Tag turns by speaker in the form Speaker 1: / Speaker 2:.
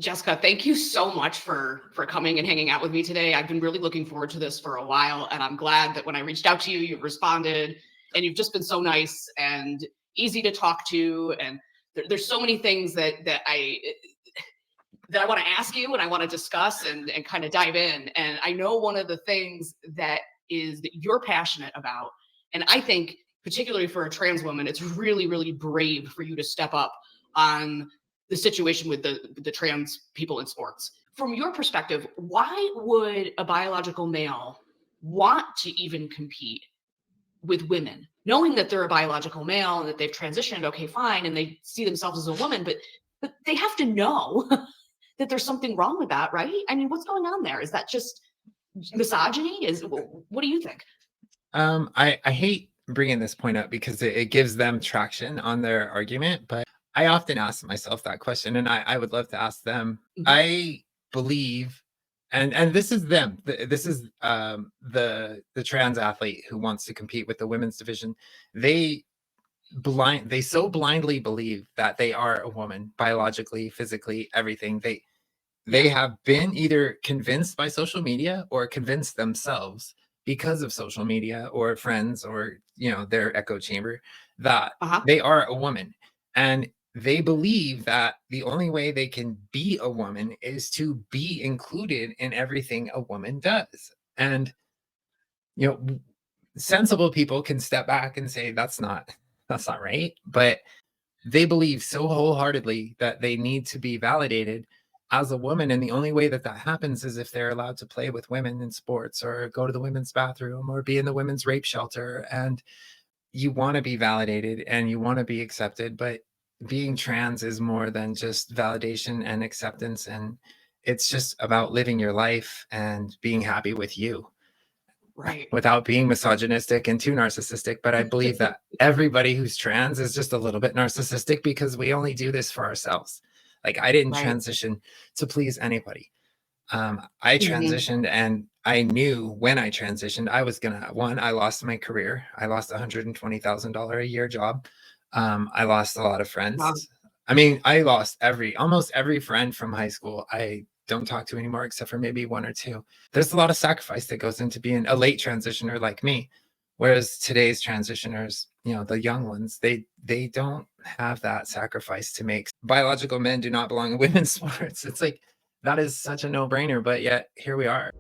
Speaker 1: Jessica, thank you so much for coming and hanging out with me today. I've been really looking forward to this for a while, and I'm glad that when I reached out to you, you responded, and you've just been so nice and easy to talk to. And there's so many things that I want to ask you and I want to discuss and kind of dive in. And I know one of the things that you're passionate about, and I think particularly for a trans woman, it's really, really brave for you to step up on the situation with the trans people in sports. From your perspective, why would a biological male want to even compete with women, knowing that they're a biological male and that they've transitioned, okay, fine, and they see themselves as a woman, but they have to know that there's something wrong with that, right? I mean, what's going on there? Is that just misogyny? What do you think?
Speaker 2: I hate bringing this point up because it gives them traction on their argument, but I often ask myself that question, and I would love to ask them. I believe, and this is them. This is the trans athlete who wants to compete with the women's division. They so blindly believe that they are a woman biologically, physically, everything. They have been either convinced by social media or convinced themselves because of social media or friends or their echo chamber that they are a woman, and they believe that the only way they can be a woman is to be included in everything a woman does. And sensible people can step back and say that's not right, but they believe so wholeheartedly that they need to be validated as a woman, and the only way that happens is if they're allowed to play with women in sports or go to the women's bathroom or be in the women's rape shelter. And you want to be validated and you want to be accepted, but being trans is more than just validation and acceptance, and it's just about living your life and being happy with you.
Speaker 1: Right.
Speaker 2: Without being misogynistic and too narcissistic, but I believe that everybody who's trans is just a little bit narcissistic because we only do this for ourselves. Like, I didn't transition to please anybody. I transitioned, and I knew when I transitioned, I was gonna, I lost my career. I lost $120,000 a year job. I lost a lot of friends. Wow. I mean, I lost almost every friend from high school. I don't talk to anymore except for maybe one or two. There's a lot of sacrifice that goes into being a late transitioner like me. Whereas today's transitioners, the young ones, they don't have that sacrifice to make. Biological men do not belong in women's sports. It's like, that is such a no-brainer, but yet here we are.